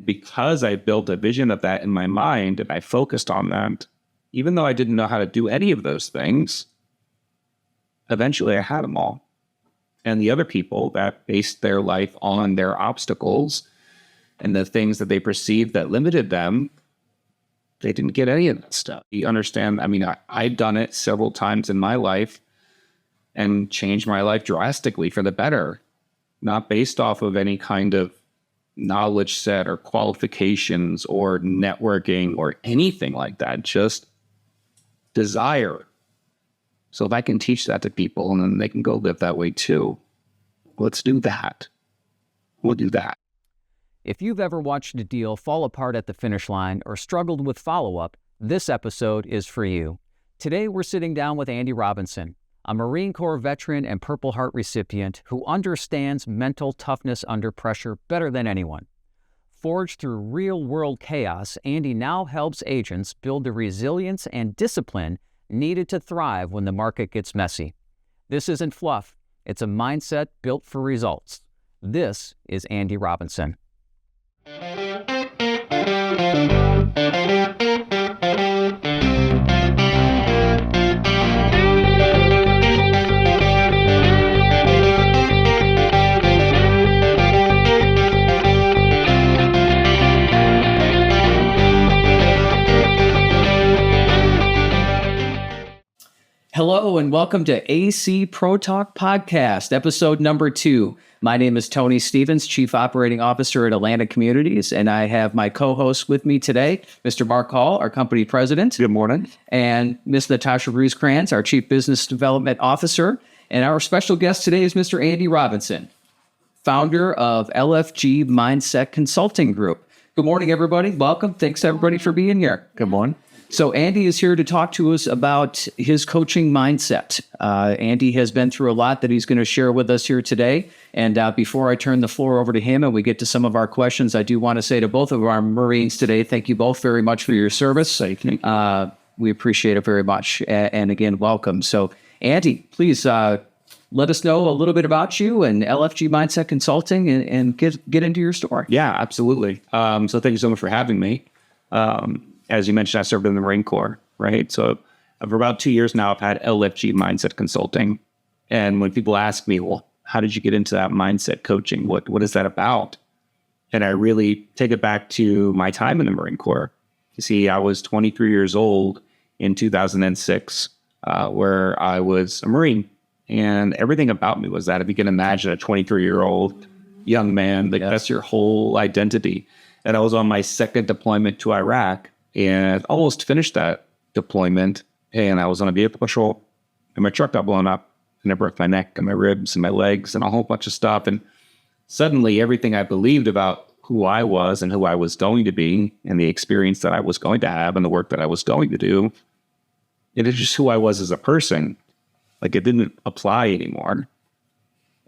because I built a vision of that in my mind and I focused on that, even though I didn't know how to do any of those things, eventually I had them all. And the other people that based their life on their obstacles and the things that they perceived that limited them, they didn't get any of that stuff. You understand? I mean, I've done it several times in my life and changed my life drastically for the better, not based off of any kind of knowledge set or qualifications or networking or anything like that, just desire. So if I can teach that to people and then they can go live that way too, let's do that. We'll do that. If you've ever watched a deal fall apart at the finish line or struggled with follow-up, this episode is for you. Today, we're sitting down with Andy Robinson, a Marine Corps veteran and Purple Heart recipient who understands mental toughness under pressure better than anyone. Forged through real-world chaos, Andy now helps agents build the resilience and discipline needed to thrive when the market gets messy. This isn't fluff. It's a mindset built for results. This is Andy Robinson. Hello and welcome to AC Pro Talk Podcast, episode number 2. My name is Tony Stevens, Chief Operating Officer at Atlantic Communities, and I have my co-host with me today, Mr. Mark Hall, our company president. Good morning. And Ms. Natasha Bruce-Krantz, our Chief Business Development Officer. And our special guest today is Mr. Andy Robinson, founder of LFG Mindset Consulting Group. Good morning, everybody. Welcome. Thanks, everybody, for being here. Good morning. So Andy is here to talk to us about his coaching mindset. Andy has been through a lot that he's going to share with us here today. And before I turn the floor over to him and we get to some of our questions, I do want to say to both of our Marines today, thank you both very much for your service. We appreciate it very much. And again, welcome. So Andy, please let us know a little bit about you and LFG Mindset Consulting and get into your story. Yeah, absolutely. So thank you so much for having me. As you mentioned, I served in the Marine Corps, right? So for about 2 years now, I've had LFG Mindset Consulting. And when people ask me, well, how did you get into that mindset coaching? What is that about? And I really take it back to my time in the Marine Corps. You see, I was 23 years old in 2006, where I was a Marine. And everything about me was that. If you can imagine a 23-year-old young man, that's your whole identity. And I was on my second deployment to Iraq. And I almost finished that deployment, and I was on a vehicle patrol, and my truck got blown up, and I broke my neck and my ribs and my legs and a whole bunch of stuff. And suddenly everything I believed about who I was and who I was going to be and the experience that I was going to have and the work that I was going to do, it is just who I was as a person. Like, it didn't apply anymore.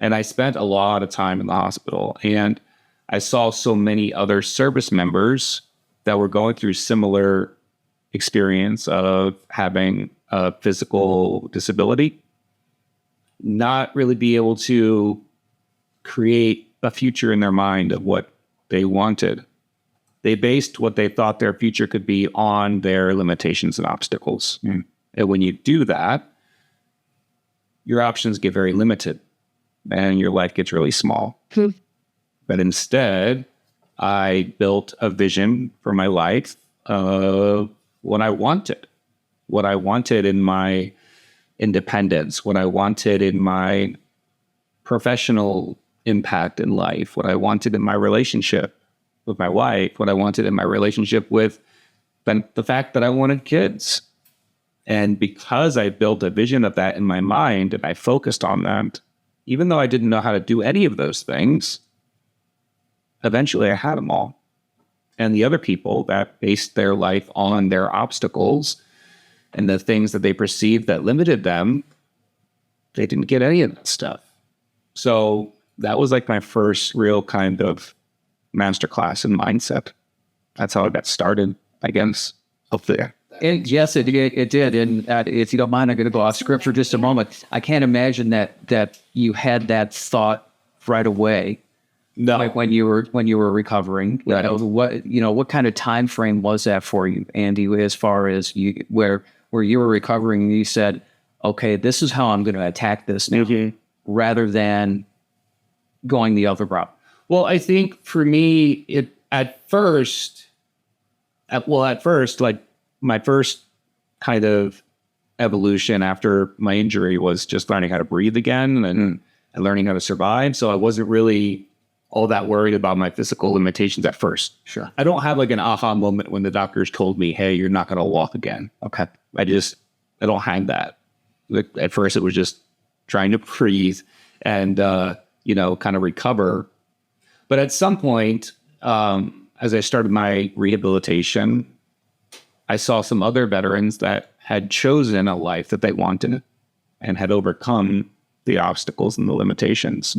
And I spent a lot of time in the hospital, and I saw so many other service members that were going through similar experience of having a physical disability, not really be able to create a future in their mind of what they wanted. They based what they thought their future could be on their limitations and obstacles. Mm. And when you do that, your options get very limited and your life gets really small. But instead, I built a vision for my life of what I wanted in my independence, what I wanted in my professional impact in life, what I wanted in my relationship with my wife, what I wanted in my relationship with the fact that I wanted kids. And because I built a vision of that in my mind and I focused on that, even though I didn't know how to do any of those things, eventually I had them all. And the other people that based their life on their obstacles and the things that they perceived that limited them, they didn't get any of that stuff. So that was like my first real kind of masterclass in mindset. That's how I got started, I guess, hopefully. And yes, it did. And if you don't mind, I'm going to go off script for just a moment. I can't imagine that you had that thought right away No. Like when you were recovering, what kind of time frame was that for you, Andy? As far as where you were recovering, and you said, "Okay, this is how I'm going to attack this now," rather than going the other route. Well, I think for me, at first, like my first kind of evolution after my injury was just learning how to breathe again and learning how to survive. So I wasn't really all that worried about my physical limitations at first. Sure. I don't have like an aha moment when the doctors told me, "Hey, you're not going to walk again." Okay. I don't hang that. Like, at first it was just trying to breathe and, kind of recover. But at some point, as I started my rehabilitation, I saw some other veterans that had chosen a life that they wanted and had overcome the obstacles and the limitations.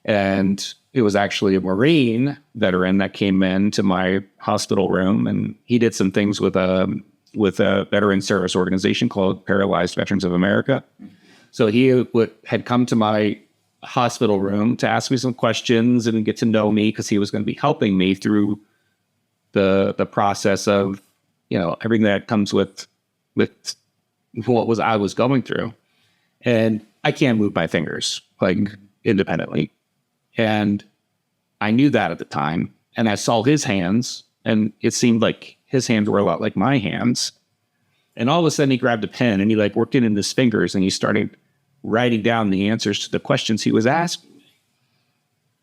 And it was actually a Marine veteran that came into my hospital room, and he did some things with a veteran service organization called Paralyzed Veterans of America. So he had come to my hospital room to ask me some questions and get to know me, because he was going to be helping me through the process of, everything that comes with what I was going through. And I can't move my fingers like independently. And I knew that at the time. And I saw his hands, and it seemed like his hands were a lot like my hands. And all of a sudden he grabbed a pen and he like worked it in his fingers, and he started writing down the answers to the questions he was asking me.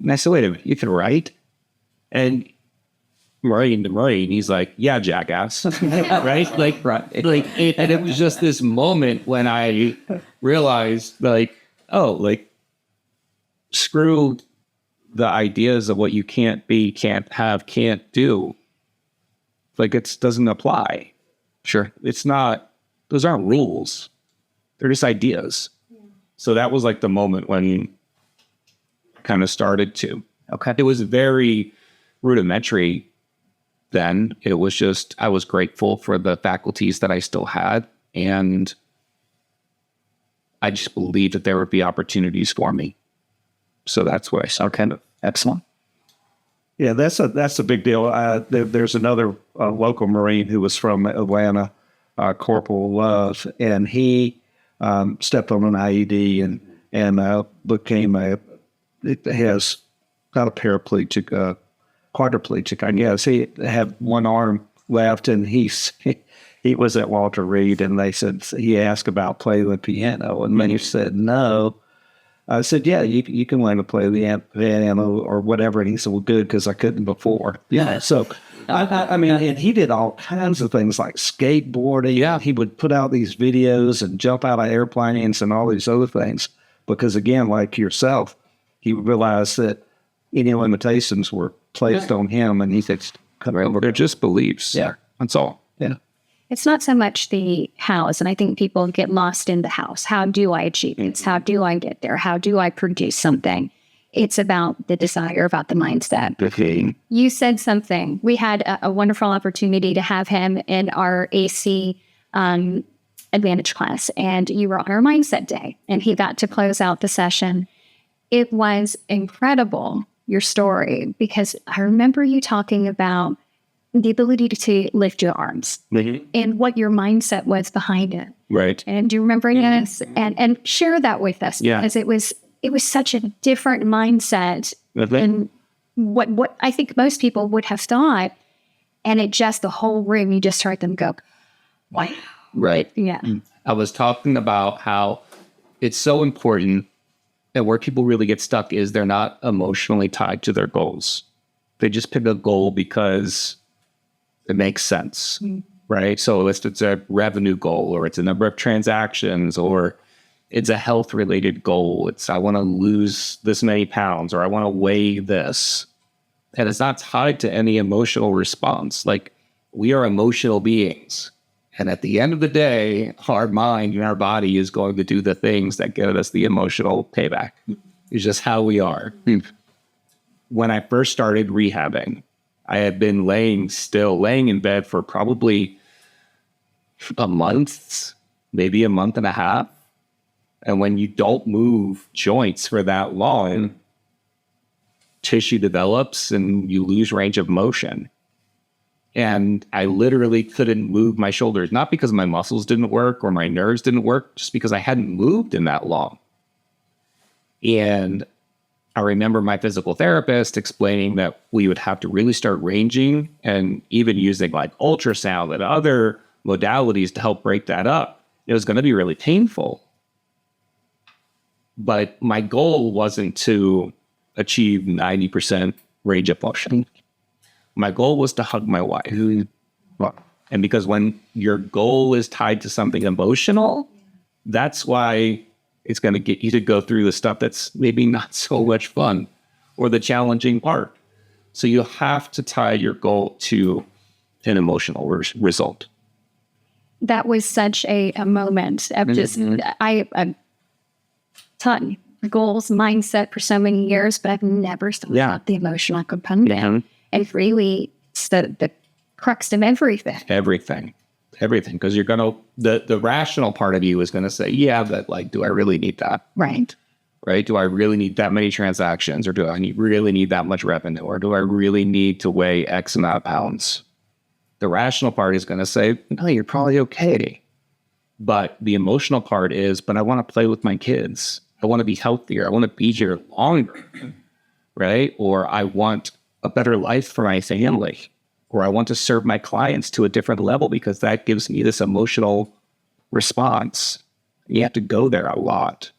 And I said, "Wait a minute, you can write?" And Marine, he's like, "Yeah, jackass." Right? And it was just this moment when I realized, like, oh, like, screw the ideas of what you can't be, can't have, can't do. Like, it doesn't apply. Sure. It's not, those aren't rules. They're just ideas. So that was like the moment when kind of started to. Okay. It was very rudimentary then. It was just, I was grateful for the faculties that I still had. And I just believed that there would be opportunities for me. So that's what I saw. Okay. Excellent. Yeah, that's a big deal. There's another local Marine who was from Atlanta, Corporal Love, and he stepped on an IED and became it has not a paraplegic, quadriplegic, I guess. He had one arm left, and he was at Walter Reed, and they said, he asked about playing the piano, and then he said no. I said, "Yeah, you can learn to play the piano or whatever." And he said, "Well, good, because I couldn't before." Yeah. So, I mean, and he did all kinds of things like skateboarding. Yeah. He would put out these videos and jump out of airplanes and all these other things. Because again, like yourself, he realized that any limitations were placed on him, and he said, They're just beliefs. Yeah. That's all. Yeah. It's not so much the hows, and I think people get lost in the hows. How do I achieve it? How do I get there? How do I produce something? It's about the desire, about the mindset. Okay. You said something. We had a wonderful opportunity to have him in our AC Advantage class, and you were on our mindset day, and he got to close out the session. It was incredible, your story, because I remember you talking about the ability to lift your arms and what your mindset was behind it. Right. And do you remember this? And share that with us. Yeah. Because it was such a different mindset than what I think most people would have thought. And it just, the whole room, you just heard them go, wow. Right. Yeah. I was talking about how it's so important, and where people really get stuck is they're not emotionally tied to their goals. They just pick a goal because it makes sense, right? So it's a revenue goal, or it's a number of transactions, or it's a health-related goal. It's, I want to lose this many pounds, or I want to weigh this. And it's not tied to any emotional response. Like, we are emotional beings. And at the end of the day, our mind and our body is going to do the things that get us the emotional payback. It's just how we are. When I first started rehabbing, I had been laying in bed for probably a month, maybe a month and a half. And when you don't move joints for that long, tissue develops and you lose range of motion. And I literally couldn't move my shoulders, not because my muscles didn't work or my nerves didn't work, just because I hadn't moved in that long. And I remember my physical therapist explaining that we would have to really start ranging and even using like ultrasound and other modalities to help break that up. It was going to be really painful. But my goal wasn't to achieve 90% range of motion. My goal was to hug my wife. And because when your goal is tied to something emotional, that's why it's going to get you to go through the stuff that's maybe not so much fun or the challenging part. So you have to tie your goal to an emotional result. That was such a moment of just, I ton goals, mindset for so many years, but I've never thought about the emotional component. And really, it's the crux of everything. Everything. Because you're going to, the rational part of you is going to say, yeah, but like, do I really need that? Right. Do I really need that many transactions? Or do I really need that much revenue? Or do I really need to weigh X amount of pounds? The rational part is going to say, no, you're probably okay. But the emotional part is, but I want to play with my kids. I want to be healthier. I want to be here longer. Right? Or I want a better life for my family, or I want to serve my clients to a different level because that gives me this emotional response. You have to go there a lot.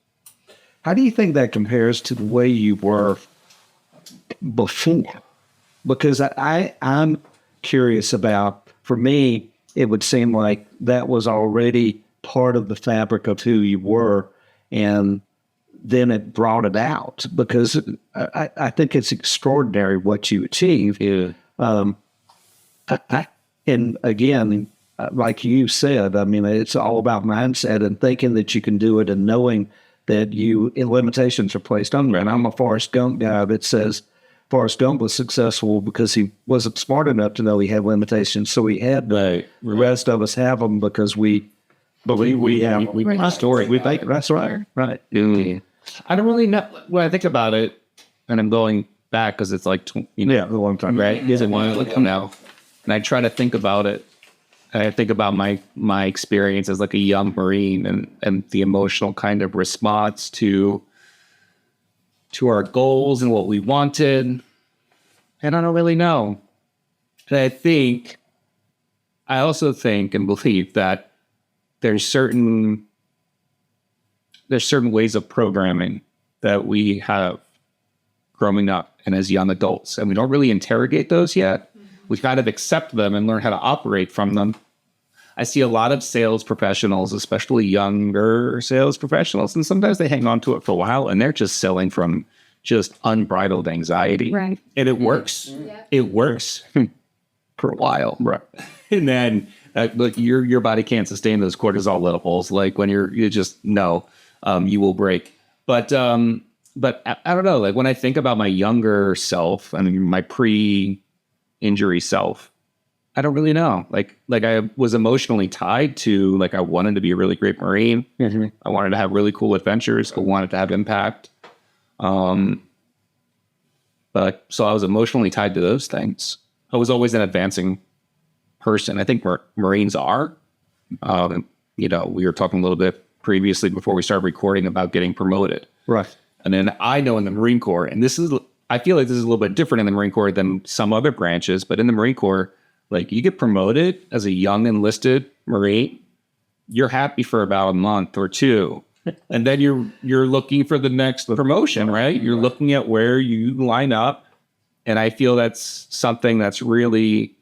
How do you think that compares to the way you were before? Because I'm curious about, for me, it would seem like that was already part of the fabric of who you were, and then it brought it out, because I think it's extraordinary what you achieved. Yeah. And again, like you said, I mean, it's all about mindset and thinking that you can do it and knowing that limitations are placed on you. And I'm a Forrest Gump guy that says Forrest Gump was successful because he wasn't smart enough to know he had limitations. So he had the rest of us have them because we believe we have a story. We think that's right. Right. I don't really know. When I think about it, and I'm going back because it's like, a long time. Right? It's a while ago now. And I try to think about it. I think about my experience as like a young Marine and the emotional kind of response to our goals and what we wanted. And I don't really know. But I also think and believe that there's certain ways of programming that we have growing up and as young adults, and we don't really interrogate those yet. We kind of accept them and learn how to operate from them. I see a lot of sales professionals, especially younger sales professionals, and sometimes they hang on to it for a while and they're just selling from just unbridled anxiety. Right. And it works. Yeah. It works for a while. Right. And then look, your body can't sustain those cortisol levels. Like when you just know you will break. But I don't know. Like when I think about my younger self and my pre-injury self, I don't really know. Like I was emotionally tied to, like, I wanted to be a really great Marine. Mm-hmm. I wanted to have really cool adventures. I wanted to have impact. But so I was emotionally tied to those things. I was always an advancing person. I think Marines are. We were talking a little bit previously before we started recording about getting promoted. Right. And then I know in the Marine Corps, and I feel like this is a little bit different in the Marine Corps than some other branches, but in the Marine Corps, like, you get promoted as a young enlisted Marine, you're happy for about a month or two. And then you're looking for the next promotion, right? You're looking at where you line up. And I feel that's something that's really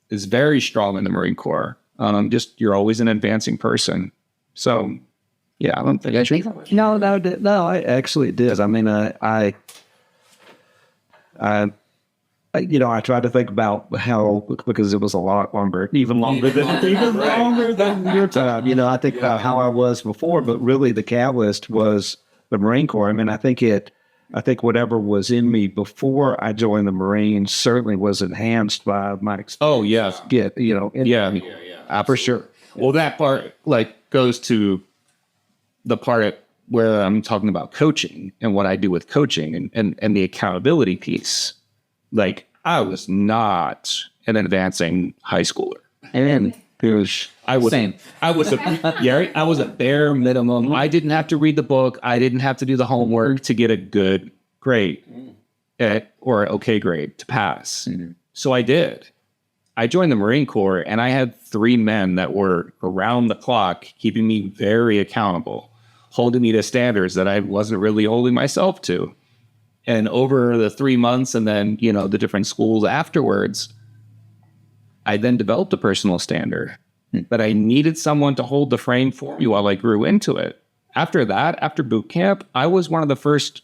is very strong in the Marine Corps. You're always an advancing person. So, yeah, I don't think I should. No, I actually did. I mean, I tried to think about how, because it was a lot longer, even longer than your time. I think about how I was before, but really the catalyst was the Marine Corps. I mean, I think whatever was in me before I joined the Marines certainly was enhanced by my experience. Oh, yes. For sure. Well, that part, like, goes to the part where I'm talking about coaching and what I do with coaching and the accountability piece, like I was not an advancing high schooler. And I was Same. I was a bare minimum. I didn't have to read the book. I didn't have to do the homework to get a good grade or an okay grade to pass. So I did. I joined the Marine Corps and I had 3 men that were around the clock, keeping me very accountable, holding me to standards that I wasn't really holding myself to. And over the 3 months and then, the different schools afterwards, I then developed a personal standard. But I needed someone to hold the frame for me while I grew into it. After that, after boot camp, I was one of the first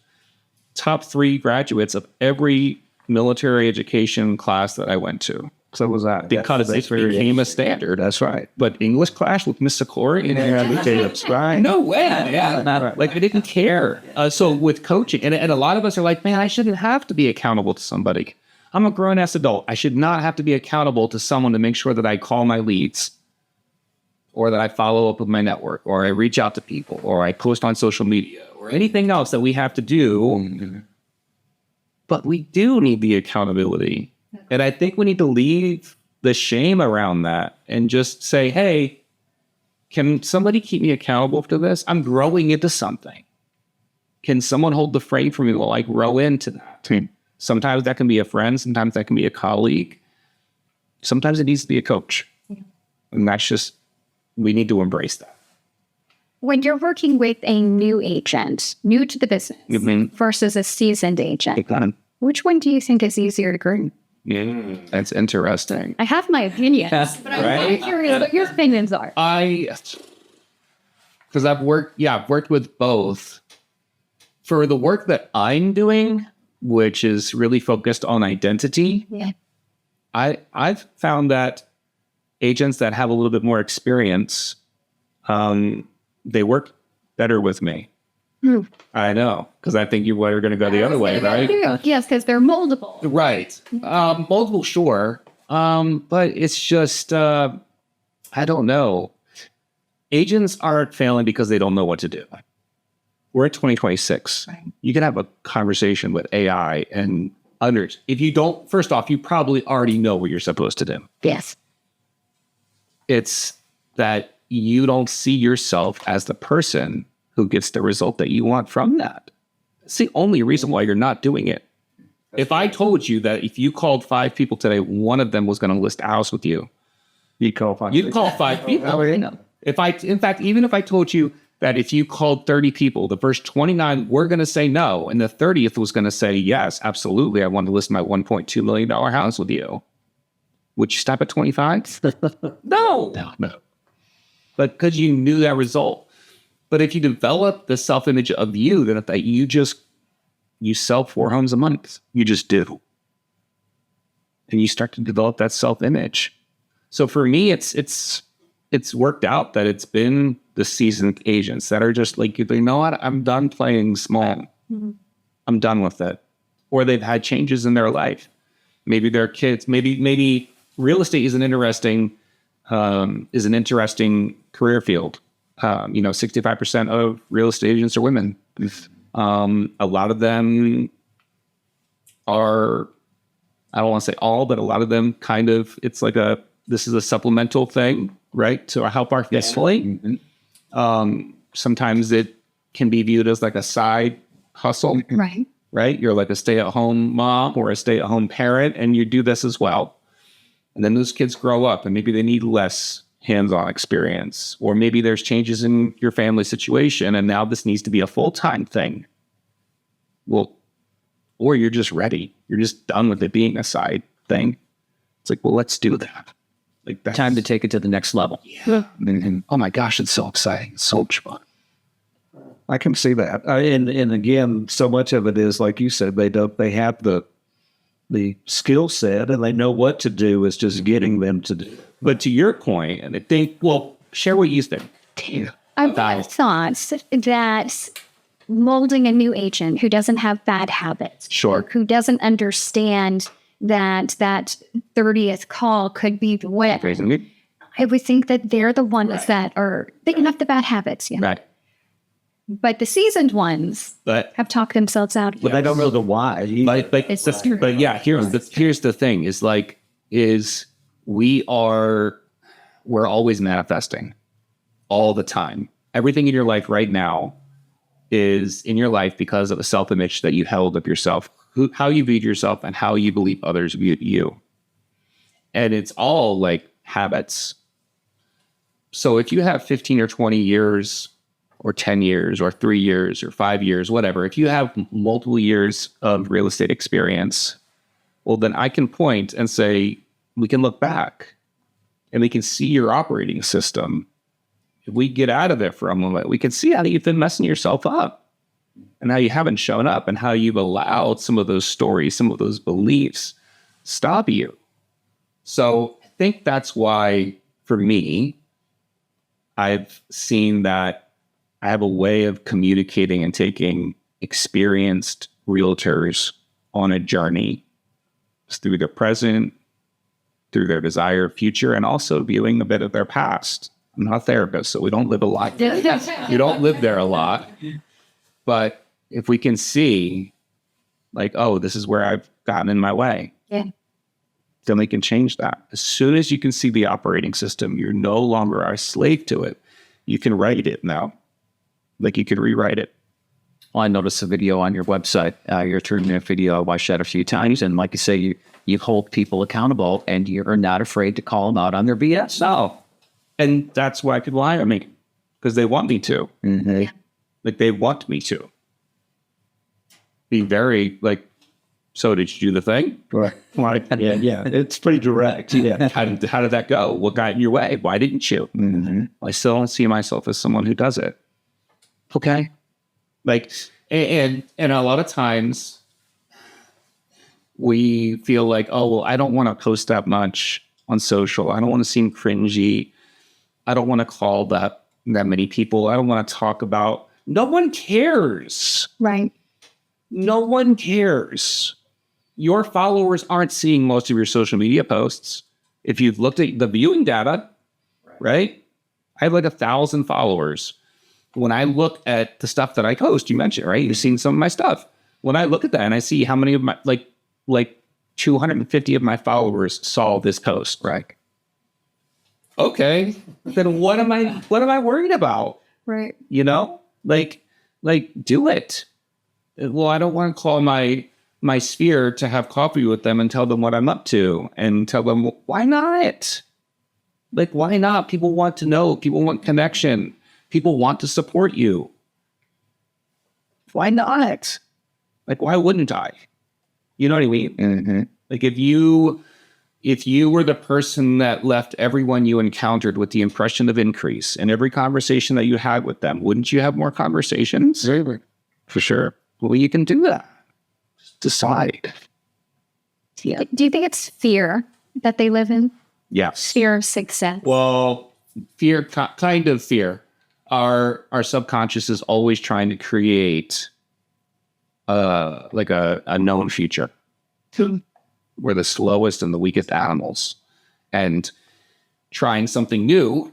top 3 graduates of every military education class that I went to. So was that. Because it became a standard. That's right. But English class with Miss Sakura, Right. no way. Yeah. Like I didn't care. So with coaching, and a lot of us are like, man, I shouldn't have to be accountable to somebody. I'm a grown-ass adult. I should not have to be accountable to someone to make sure that I call my leads or that I follow up with my network or I reach out to people or I post on social media or anything else that we have to do. But we do need the accountability. And I think we need to leave the shame around that and just say, hey, can somebody keep me accountable to this? I'm growing into something. Can someone hold the frame for me while I grow into that? Sometimes that can be a friend. Sometimes that can be a colleague. Sometimes it needs to be a coach. And that's just, we need to embrace that. When you're working with a new agent, new to the business, versus a seasoned agent, which one do you think is easier to groom? Yeah, that's interesting. I have my opinions, but I'm curious what your opinions are. Because I've worked with both. For the work that I'm doing, which is really focused on identity, I've found that agents that have a little bit more experience, they work better with me. I know, because I think you are going to go the other way, right? Yes, because they're moldable. Right. Moldable, sure. But it's just, I don't know. Agents aren't failing because they don't know what to do. We're at 2026. Right. You can have a conversation with AI and others. If you don't, first off, you probably already know what you're supposed to do. Yes. It's that you don't see yourself as the person who gets the result that you want from that. It's the only reason why you're not doing it. If I told you that if you called 5 people today, one of them was going to list a house with you, you'd call 5 people. In fact, even if I told you that if you called 30 people, the first 29 were going to say no, and the 30th was going to say yes, absolutely, I want to list my $1.2 million house with you. Would you stop at 25? No. But because you knew that result. But if you develop the self-image of you, then that you sell 4 homes a month, you just do. And you start to develop that self-image. So for me, it's worked out that it's been the seasoned agents that are just like, you know what, I'm done playing small. I'm done with it. Or they've had changes in their life. Maybe their kids, maybe real estate is an interesting career field. 65% of real estate agents are women. A lot of them are, I don't want to say all, but a lot of them kind of, it's like this is a supplemental thing, right? To help our family. Sometimes it can be viewed as like a side hustle. Right? You're like a stay-at-home mom or a stay-at-home parent, and you do this as well. And then those kids grow up and maybe they need less hands-on experience, or maybe there's changes in your family situation and now this needs to be a full-time thing. Well, or you're just ready. You're just done with it being a side thing. It's like, well, let's do that. Like that's time to take it to the next level. Yeah. And oh my gosh, it's so exciting. It's so much fun. I can see that. And again, so much of it is, like you said, they have the skill set and they know what to do. It's just getting them to do. But to your point, and I think, well, share what you think. I've thoughts that molding a new agent who doesn't have bad habits, who doesn't understand that 30th call could be the win. I would think that they're the ones that are thinking of the bad habits. Right. But the seasoned ones But have talked themselves out. But I don't know the why. It's just true. but yeah, here's the thing is we're always manifesting all the time. Everything in your life right now is in your life because of the self-image that you held of yourself, how you viewed yourself and how you believe others viewed you. And it's all like habits. So if you have 15 or 20 years or 10 years or 3 years or 5 years, whatever, if you have multiple years of real estate experience, well, then I can point and say, we can look back and we can see your operating system. If we get out of it for a moment, we can see how you've been messing yourself up and how you haven't shown up and how you've allowed some of those stories, some of those beliefs stop you. So I think that's why, for me, I've seen that I have a way of communicating and taking experienced realtors on a journey through their present, through their desired future, and also viewing a bit of their past. I'm not a therapist, so we don't live a lot. You don't live there a lot. But if we can see, like, oh, this is where I've gotten in my way, then we can change that. As soon as you can see the operating system, you're no longer a slave to it. You can write it now. Like you can rewrite it. Well, I noticed a video on your website, your 3-minute video I watched that a few times. And like you say, you hold people accountable and you're not afraid to call them out on their BS. No. And that's why people hire me, because they want me to. Mm-hmm. Like they want me to. Be very like, so did you do the thing? Right. Yeah. It's pretty direct. Yeah. How did that go? What got in your way? Why didn't you? Mm-hmm. I still don't see myself as someone who does it. Okay. Like, and a lot of times we feel like, oh, well, I don't want to post that much on social. I don't want to seem cringy. I don't want to call that many people. I don't want to talk about, no one cares. Right. No one cares. Your followers aren't seeing most of your social media posts. If you've looked at the viewing data, right? I have like 1,000 followers. When I look at the stuff that I post, you mentioned, right? You've seen some of my stuff. When I look at that and I see how many of my, like 250 of my followers saw this post, right? Okay, then what am I worried about? Right. You know, like do it. Well, I don't want to call my sphere to have coffee with them and tell them what I'm up to and tell them, why not? Like, why not? People want to know. People want connection. People want to support you. Why not? Like, why wouldn't I? You know what I mean? Mm-hmm. Like, if you were the person that left everyone you encountered with the impression of increase in every conversation that you had with them, wouldn't you have more conversations? For sure. Well, you can do that. Just decide. Yeah. Do you think it's fear that they live in? Yes. Fear of success? Well, fear, kind of fear. Our subconscious is always trying to create like a known future. We're the slowest and the weakest animals. And trying something new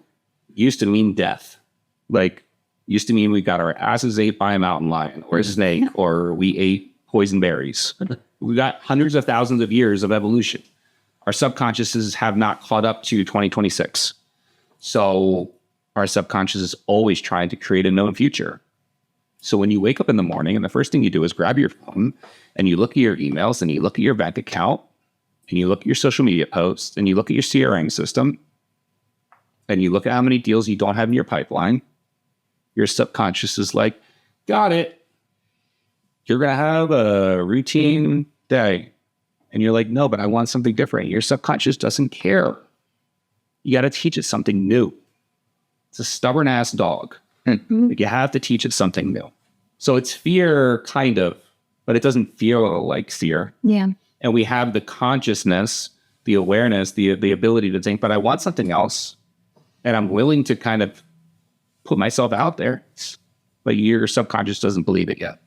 used to mean death. Like, used to mean we got our asses ate by a mountain lion or a snake, or we ate poison berries. We got hundreds of thousands of years of evolution. Our subconsciouses have not caught up to 2026. So our subconscious is always trying to create a known future. So when you wake up in the morning and the first thing you do is grab your phone and you look at your emails and you look at your bank account and you look at your social media posts and you look at your CRM system and you look at how many deals you don't have in your pipeline, your subconscious is like, got it. You're going to have a routine day. And you're like, no, but I want something different. Your subconscious doesn't care. You got to teach it something new. It's a stubborn ass dog. Like, you have to teach it something new. So it's fear, kind of, but it doesn't feel like fear. Yeah. And we have the consciousness, the awareness, the ability to think, but I want something else. And I'm willing to kind of put myself out there. But your subconscious doesn't believe it yet.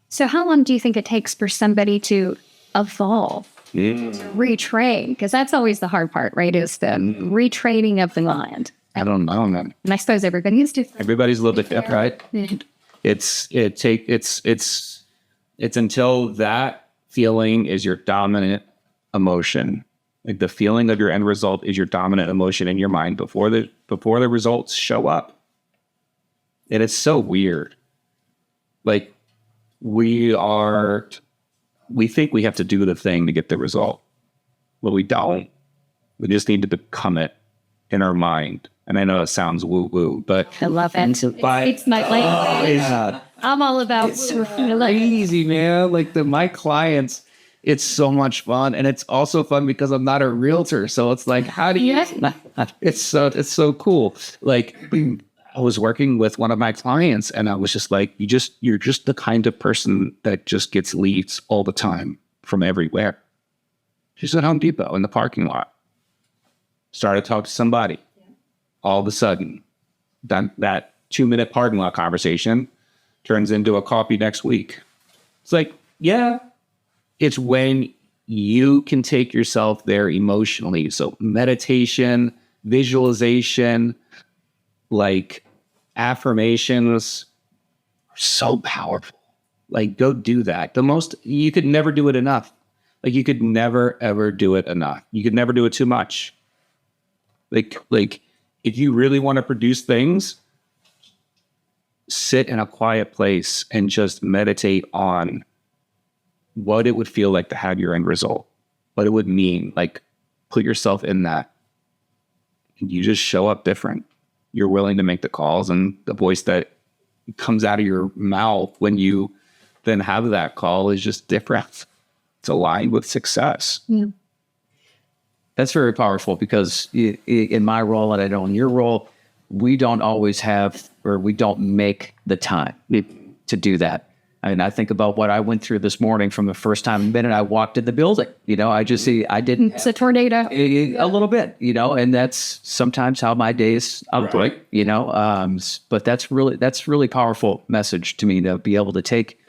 So how long do you think it takes for somebody to evolve, to retrain? Because that's always the hard part, right? Is the retraining of the mind. I don't know. And I suppose everybody is different. Everybody's a little bit different, right? Yeah. It's until that feeling is your dominant emotion. Like the feeling of your end result is your dominant emotion in your mind before the results show up. And it's so weird. Like we think we have to do the thing to get the result. Well, we don't. We just need to become it in our mind. And I know it sounds woo-woo, but I love it. It's my language. yeah. I'm all about Crazy, man. Like my clients, it's so much fun. And it's also fun because I'm not a realtor. So it's like, how do you, it's so cool. Like I was working with one of my clients and I was just like, you're just the kind of person that just gets leads all the time from everywhere. She's at Home Depot in the parking lot. Started to talk to somebody. All of a sudden, that 2-minute parking lot conversation turns into a coffee next week. It's like, yeah, it's when you can take yourself there emotionally. So meditation, visualization, like affirmations are so powerful. Like go do that. You could never do it enough. Like you could never, ever do it enough. You could never do it too much. Like if you really want to produce things, sit in a quiet place and just meditate on what it would feel like to have your end result, what it would mean. Like put yourself in that. You just show up different. You're willing to make the calls, and the voice that comes out of your mouth when you then have that call is just different. It's aligned with success. Yeah. That's very powerful because in my role, and I know in your role, we don't always have, or we don't make the time to do that. I mean, I think about what I went through this morning from the first time the minute I walked in the building. I didn't. It's a tornado. A little bit, and that's sometimes how my days operate, but that's really powerful message to me to be able to take,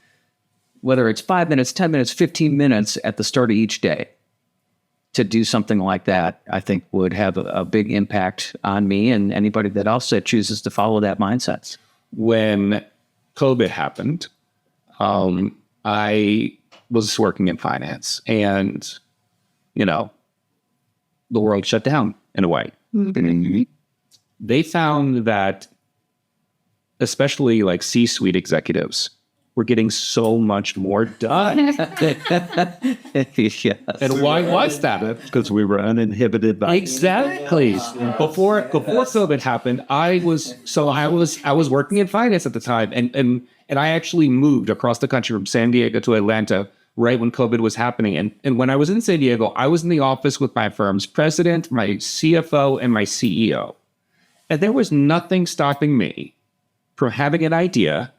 whether it's 5 minutes, 10 minutes, 15 minutes at the start of each day, to do something like that, I think would have a big impact on me and anybody that also chooses to follow that mindset. When COVID happened, I was working in finance and, the world shut down in a way. Mm-hmm. They found that especially like C-suite executives were getting so much more done. Yes. And why was that? Because we were uninhibited by Exactly. Before COVID happened, I was working in finance at the time, and I actually moved across the country from San Diego to Atlanta right when COVID was happening. And when I was in San Diego, I was in the office with my firm's president, my CFO, and my CEO. And there was nothing stopping me from having an idea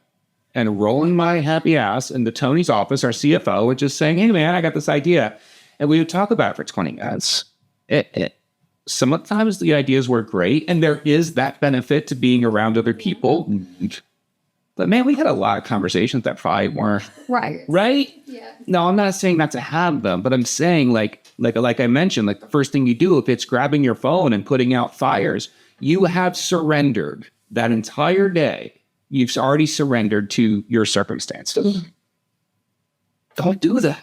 and rolling my happy ass into Tony's office, our CFO, and just saying, hey, man, I got this idea. And we would talk about it for 20 minutes. Sometimes the ideas were great, and there is that benefit to being around other people. But, man, we had a lot of conversations that probably weren't. Right. Right? Yeah. No, I'm not saying not to have them, but I'm saying, like I mentioned, like the first thing you do, if it's grabbing your phone and putting out fires, you have surrendered that entire day. You've already surrendered to your circumstances. Don't do that.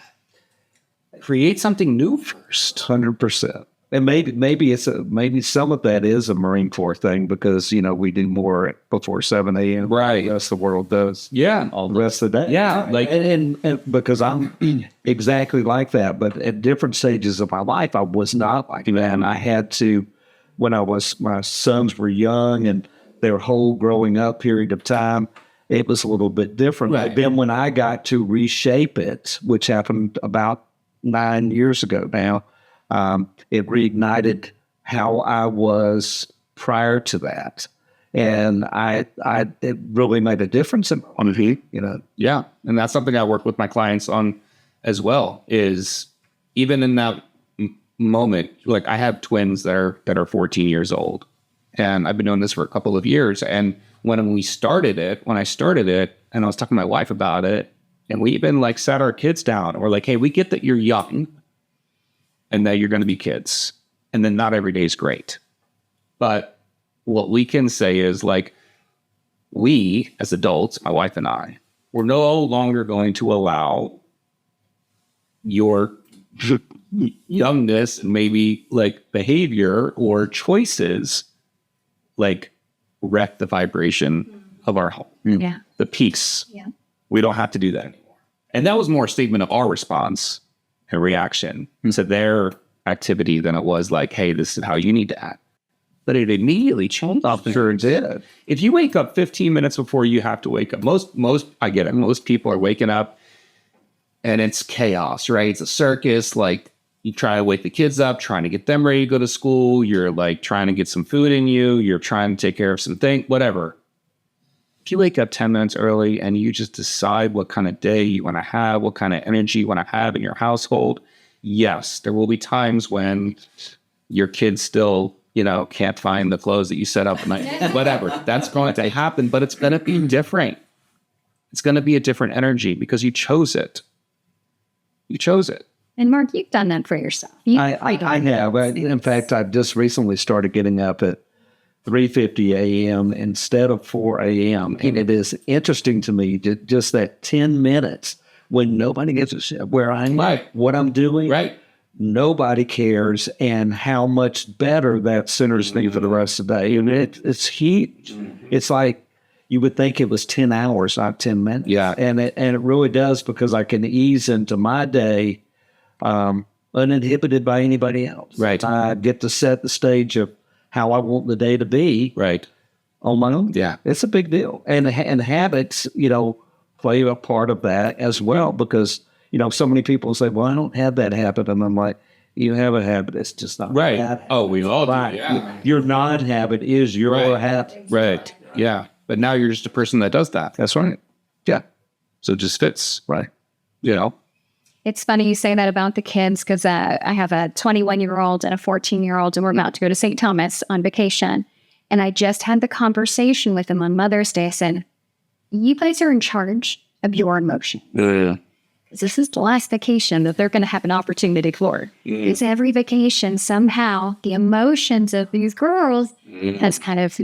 Create something new first. 100%. And maybe some of that is a Marine Corps thing because, we do more before 7 a.m. Right. The rest of the world does. Yeah. All the rest of the day. Yeah. Like, and because I'm exactly like that. But at different stages of my life, I was not like that. And I had to, my sons were young and their whole growing up period of time, it was a little bit different. Right. But then when I got to reshape it, which happened about 9 years ago now, it reignited how I was prior to that. And it really made a difference in my life, Yeah. And that's something I work with my clients on as well, is even in that moment, like I have twins that are 14 years old. And I've been doing this for a couple of years. And when I started it, and I was talking to my wife about it, and we even like sat our kids down, or like, hey, we get that you're young and that you're going to be kids. And then not every day is great. But what we can say is like, we as adults, my wife and I, we're no longer going to allow your youngness and maybe like behavior or choices like wreck the vibration of our home. Yeah. The peace. Yeah. We don't have to do that anymore. And that was more a statement of our response and reaction to their activity than it was like, hey, this is how you need to act. But it immediately changed. Sure did. If you wake up 15 minutes before you have to wake up, I get it. Most people are waking up and it's chaos, right? It's a circus. Like you try to wake the kids up, trying to get them ready to go to school. You're like trying to get some food in you. You're trying to take care of some things, whatever. If you wake up 10 minutes early and you just decide what kind of day you want to have, what kind of energy you want to have in your household, yes, there will be times when your kids still, can't find the clothes that you set up at night. Whatever. That's going to happen, but it's going to be different. It's going to be a different energy because you chose it. You chose it. And Mark, you've done that for yourself. I have. In fact, I've just recently started getting up at 3:50 a.m. instead of 4 a.m. And it is interesting to me just that 10 minutes when nobody gives a shit where I'm Right. what I'm doing. Right. Nobody cares, and how much better that centers me for the rest of the day. And it's huge. It's like you would think it was 10 hours, not 10 minutes. Yeah. And it really does, because I can ease into my day uninhibited by anybody else. Right. I get to set the stage of how I want the day to be Right. on my own. Yeah. It's a big deal. And habits, play a part of that as well, because, so many people say, well, I don't have that habit. And I'm like, you have a habit. It's just not Right. that. Oh, we all do. Right. Yeah. Your non-habit is your Right. habit. Right. Yeah. But now you're just a person that does that. That's right. Yeah. So it just fits. Right. It's funny you say that about the kids, because I have a 21-year-old and a 14-year-old, and we're about to go to St. Thomas on vacation. And I just had the conversation with them on Mother's Day. I said, you guys are in charge of your emotion. This is the last vacation that they're going to have an opportunity for. Because every vacation, somehow, the emotions of these girls has kind of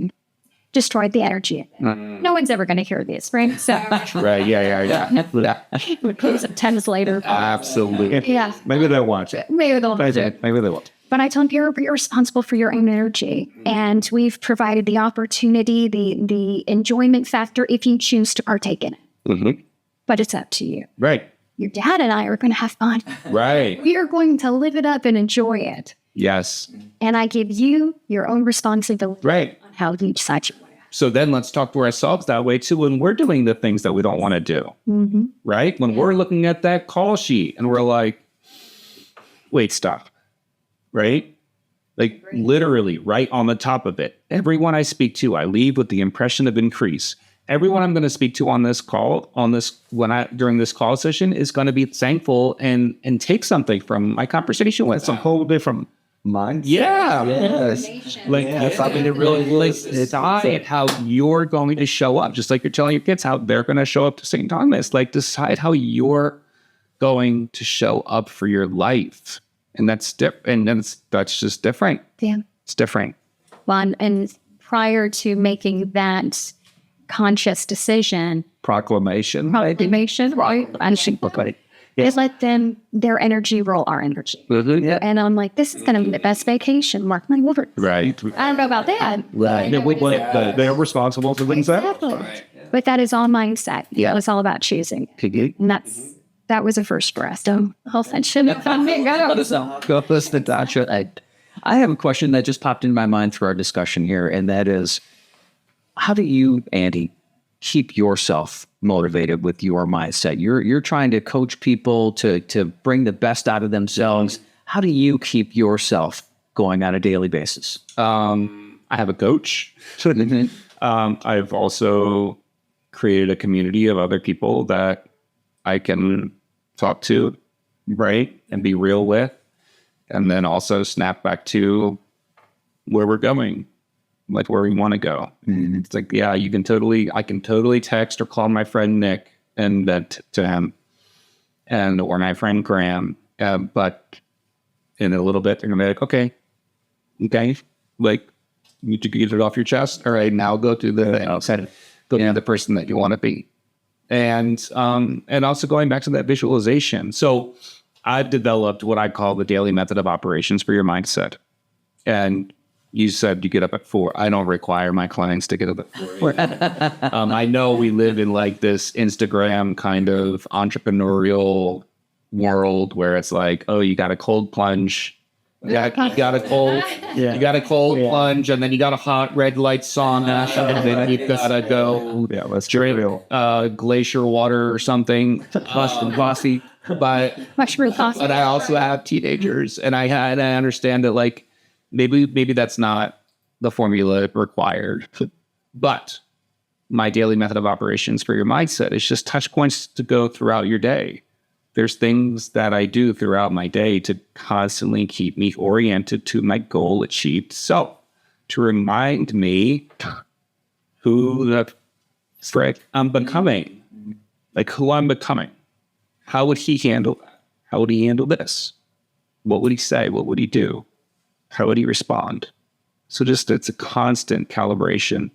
destroyed the energy. No one's ever going to hear this, right? So, Right. Yeah. it comes up 10 later. Absolutely. Yeah. Maybe they'll watch it. Maybe they'll Maybe they won't. But I told you you're responsible for your own energy. And we've provided the opportunity, the enjoyment factor, if you choose to partake in it. Mm-hmm. But it's up to you. Right. Your dad and I are going to have fun. Right. We are going to live it up and enjoy it. Yes. And I give you your own responsibility Right. on how you decide you want to. So then let's talk to ourselves that way too when we're doing the things that we don't want to do. Mm-hmm. Right? When we're looking at that call sheet and we're like, wait, stop. Right? Like literally right on the top of it. Everyone I speak to, I leave with the impression of increase. Everyone I'm going to speak to on this call, during this call session is going to be thankful and take something from my conversation with It's a whole different mindset. Yeah. Yes. Like, it really decide how you're going to show up, just like you're telling your kids how they're going to show up to St. Thomas. Like, decide how you're going to show up for your life, and that's different. And that's just different. Yeah. It's different. Well, and prior to making that conscious decision, Proclamation. right? I should let them, their energy roll our energy. Yeah. And I'm like, this is going to be the best vacation. Mark my words. Right. I don't know about that. Right. They're responsible for things that. Exactly. But that is all mindset. Yeah. It's all about choosing. And that was a first for us. So, that shouldn't have done me. Go listen, Tasha. I have a question that just popped in my mind through our discussion here, and that is, how do you, Andy, keep yourself motivated with your mindset? You're trying to coach people to bring the best out of themselves. How do you keep yourself going on a daily basis? I have a coach. I've also created a community of other people that I can talk to, right, and be real with, and then also snap back to where we're going, like where we want to go. Mm-hmm. It's like, yeah, I can totally text or call my friend Nick and vent to him, or my friend Graham, but in a little bit they're gonna be like, okay, like You need to get it off your chest. All right, now go to the thing. Go to the person that you want to be. And also going back to that visualization. So I've developed what I call the daily method of operations for your mindset. And you said you get up at 4. I don't require my clients to get up at 4. I know we live in like this Instagram kind of entrepreneurial world where it's like, oh, you got a cold plunge. Yeah, you got a cold. You got a cold plunge, and then you got a hot red light sauna, and then you gotta go drink glacier water or something. Bossy, but I also have teenagers, and I understand that like maybe that's not the formula required, but my daily method of operations for your mindset is just touch points to go throughout your day. There's things that I do throughout my day to constantly keep me oriented to my goal achieved. So to remind me who the frick I'm becoming, like who I'm becoming. How would he handle that? How would he handle this? What would he say? What would he do? How would he respond? So just, it's a constant calibration.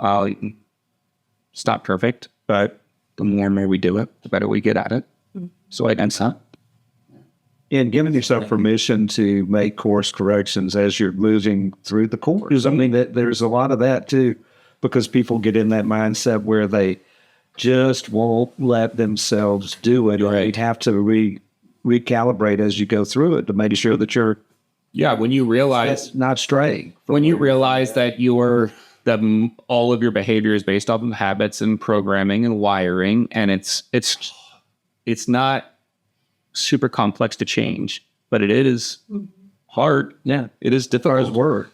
It's not perfect, but the more and more we do it, the better we get at it. So I done some. And giving yourself permission to make course corrections as you're moving through the course. I mean, there's a lot of that too, because people get in that mindset where they just won't let themselves do it. Right. You have to recalibrate as you go through it to make sure that you're when you realize not straying. When you realize that all of your behavior is based off of habits and programming and wiring, and it's not super complex to change, but it is hard. Yeah, it is difficult. As word.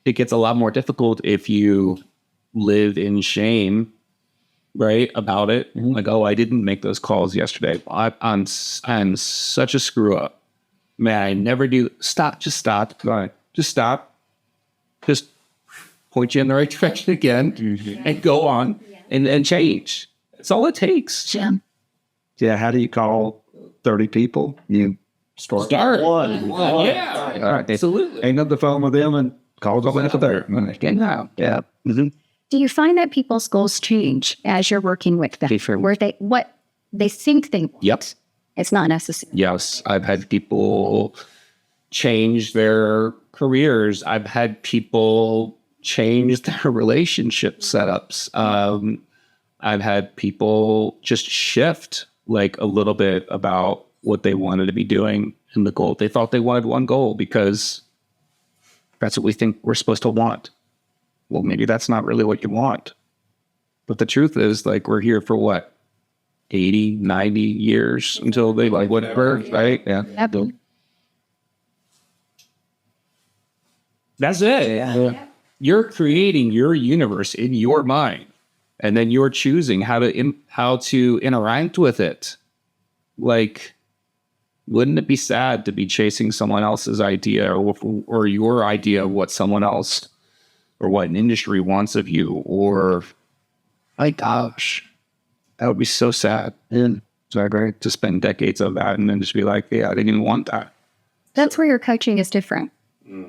It gets a lot more difficult if you live in shame, right, about it. Mm-hmm. Like, oh, I didn't make those calls yesterday. I'm such a screw up. Man, I never do. Stop. Just stop. Right. Just stop. Just point you in the right direction again and go on and change. That's all it takes. Yeah. Yeah, how do you call 30 people? You start one. Yeah, all right. Absolutely. Hang up the phone with them and call them at the third. Yeah. Mm-hmm. Do you find that people's goals change as you're working with them? Where what they think they want? Yep. It's not necessary. Yes, I've had people change their careers. I've had people change their relationship setups. I've had people just shift like a little bit about what they wanted to be doing and the goal. They thought they wanted one goal because that's what we think we're supposed to want. Well, maybe that's not really what you want. But the truth is, like, we're here for what? 80, 90 years until they like whatever, right? Yeah. Yep. That's it. Yeah. You're creating your universe in your mind. And then you're choosing how to interact with it. Like, wouldn't it be sad to be chasing someone else's idea or your idea of what someone else or what an industry wants of you? Or, my gosh, that would be so sad. And so great to spend decades of that and then just be like, yeah, I didn't even want that. That's where your coaching is different.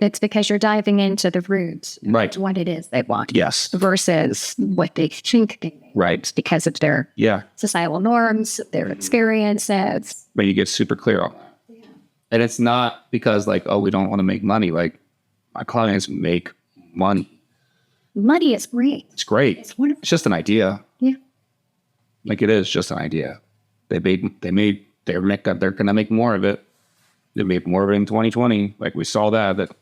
It's because you're diving into the roots, right? What it is they want, yes, versus what they think they need, right? Because of their societal norms, their experiences. But you get super clear on that, and it's not because like, oh, we don't want to make money. Like, my clients make money. Money is great. It's great. It's wonderful. It's just an idea. Yeah, like it is just an idea. They're gonna make more of it. They made more of it in 2020. Like we saw that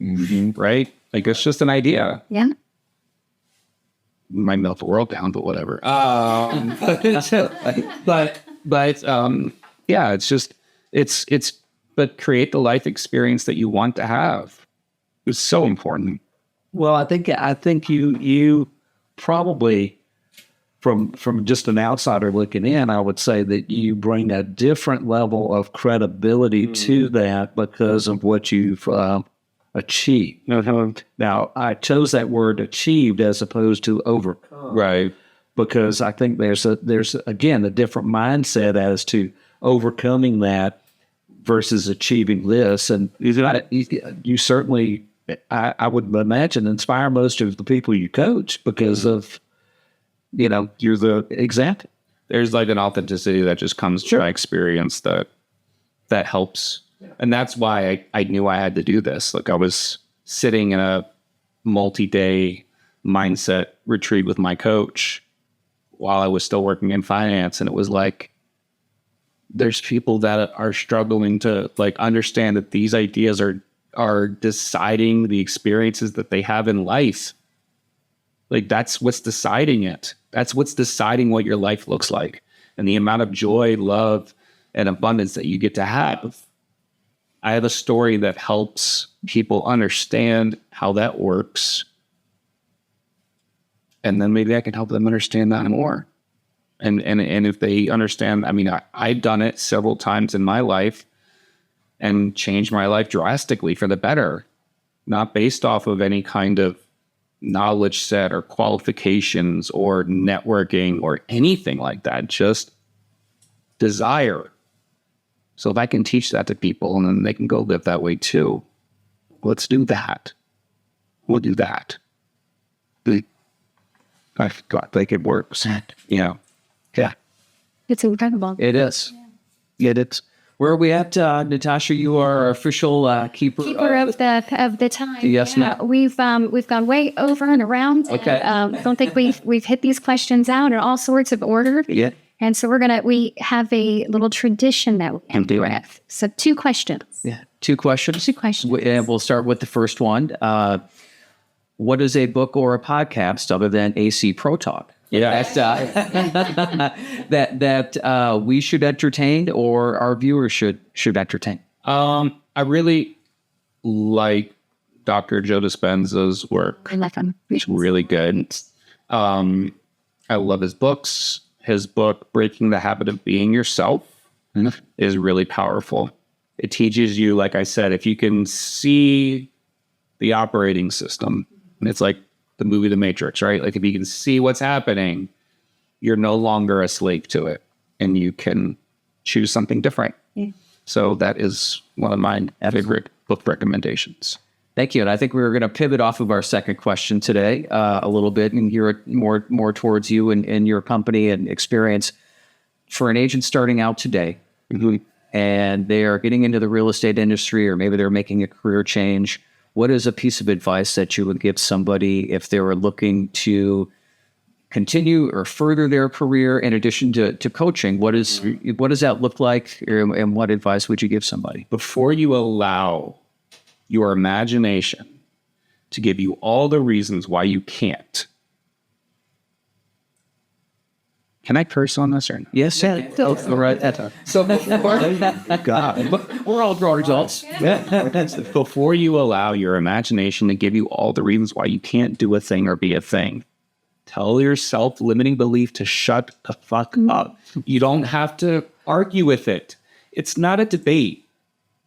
right? Like it's just an idea. Yeah. Might melt the world down, but whatever. Yeah, but create the life experience that you want to have. It's so important. Well, I think you probably from just an outsider looking in, I would say that you bring a different level of credibility to that because of what you've achieved. Now, I chose that word achieved as opposed to overcome. Right. Because I think there's again, a different mindset as to overcoming that versus achieving this. And you certainly I would imagine, inspire most of the people you coach because of, you're the example. There's like an authenticity that just comes from my experience that helps. And that's why I knew I had to do this. Like I was sitting in a multi-day mindset retreat with my coach while I was still working in finance. And it was like, there's people that are struggling to like understand that these ideas are deciding the experiences that they have in life. Like that's what's deciding it. That's what's deciding what your life looks like and the amount of joy, love, and abundance that you get to have. I have a story that helps people understand how that works. And then maybe I can help them understand that more. And if they understand, I mean, I've done it several times in my life and changed my life drastically for the better, not based off of any kind of knowledge set or qualifications or networking or anything like that, just desire. So if I can teach that to people and then they can go live that way too, let's do that. We'll do that. I think it works. Yeah. It's incredible. It is. Yeah. It's. Where are we at, Natasha? You are our official keeper of the time. Yes, ma'am. We've gone way over and around. Okay. Don't think we've hit these questions out in all sorts of order. Yeah. And so we have a little tradition that we can do it. So 2 questions. Yeah. 2 questions. 2 questions. And we'll start with the first one. What is a book or a podcast other than AC Pro Talk? Yeah. That we should entertain or our viewers should entertain? I really like Dr. Joe Dispenza's work. I like him. It's really good. I love his books. His book, Breaking the Habit of Being Yourself, is really powerful. It teaches you, like I said, if you can see the operating system, and it's like the movie The Matrix, right? Like if you can see what's happening, you're no longer a slave to it and you can choose something different. Yeah. So that is one of my favorite book recommendations. Thank you. And I think we were going to pivot off of our second question today a little bit and hear it more towards you and your company and experience. For an agent starting out today, and they are getting into the real estate industry, or maybe they're making a career change, what is a piece of advice that you would give somebody if they were looking to continue or further their career in addition to coaching? What does that look like, and what advice would you give somebody? Before you allow your imagination to give you all the reasons why you can't. Can I curse on this or not? Yes, all right. So We're all grown adults. Before you allow your imagination to give you all the reasons why you can't do a thing or be a thing, tell your self-limiting belief to shut the fuck up. You don't have to argue with it. It's not a debate.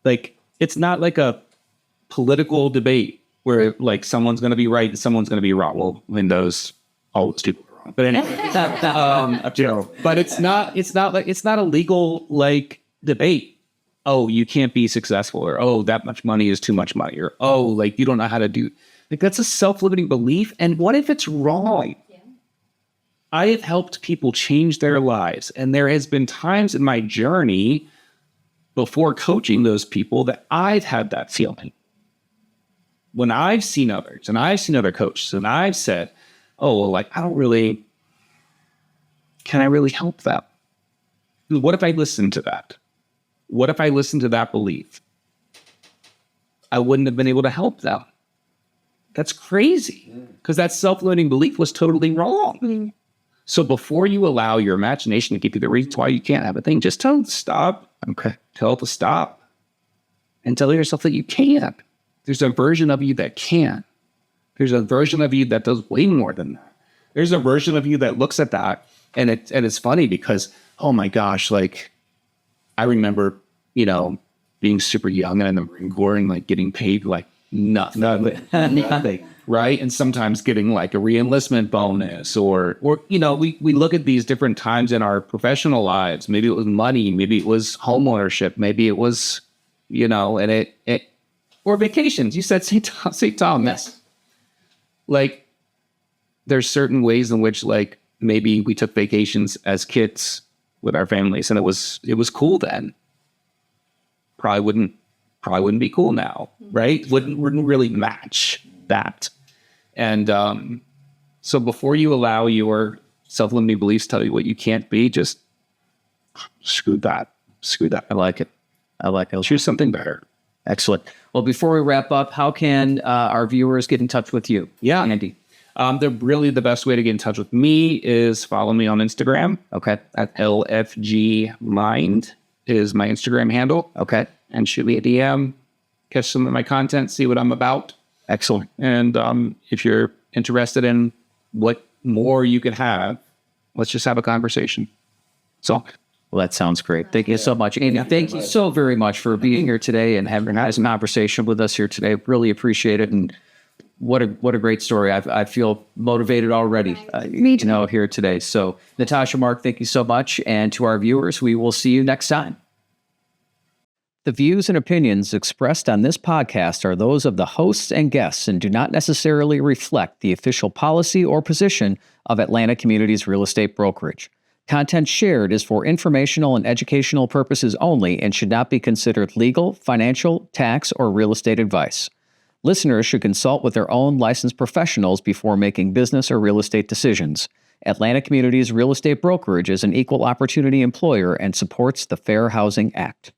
Like, it's not like a political debate where like someone's going to be right and someone's going to be wrong. Well, Windows always do. But anyway, but it's not a legal like debate. Oh, you can't be successful, or oh, that much money is too much money, or oh, like you don't know how to do. Like that's a self-limiting belief. And what if it's wrong? Yeah. I have helped people change their lives, and there has been times in my journey before coaching those people that I've had that feeling. When I've seen others, and I've seen other coaches, and I've said, oh, well, like, can I really help them? What if I listened to that? What if I listened to that belief? I wouldn't have been able to help them. That's crazy, because that self-limiting belief was totally wrong. Mm-hmm. So before you allow your imagination to give you the reasons why you can't have a thing, just tell it to stop. Okay. Tell it to stop. And tell yourself that you can. There's a version of you that can. There's a version of you that does way more than that. There's a version of you that looks at that, and it's funny because, oh my gosh, like I remember, being super young and in the Marine Corps and like getting paid like nothing, right? And sometimes getting like a re-enlistment bonus or we look at these different times in our professional lives. Maybe it was money, maybe it was home ownership, maybe it was, and Or vacations. You said St. Thomas. Like, there's certain ways in which, like, maybe we took vacations as kids with our families, and it was cool then. Probably wouldn't be cool now, right? Wouldn't really match that. And so before you allow your self-limiting beliefs tell you what you can't be, just screw that. I like it. Choose something better. Excellent. Well, before we wrap up, how can our viewers get in touch with you? Yeah. Andy. The best way to get in touch with me is follow me on Instagram. Okay. At LFGmind is my Instagram handle. Okay. And shoot me a DM, catch some of my content, see what I'm about. Excellent. And if you're interested in what more you can have, let's just have a conversation. So, well, that sounds great. Thank you so much, Andy. Thank you so very much for being here today and having a conversation with us here today. Really appreciate it. And what a great story. I feel motivated already, here today. So, Natasha, Mark, thank you so much. And to our viewers, we will see you next time. The views and opinions expressed on this podcast are those of the hosts and guests and do not necessarily reflect the official policy or position of Atlanta Communities Real Estate Brokerage. Content shared is for informational and educational purposes only and should not be considered legal, financial, tax, or real estate advice. Listeners should consult with their own licensed professionals before making business or real estate decisions. Atlanta Communities Real Estate Brokerage is an equal opportunity employer and supports the Fair Housing Act.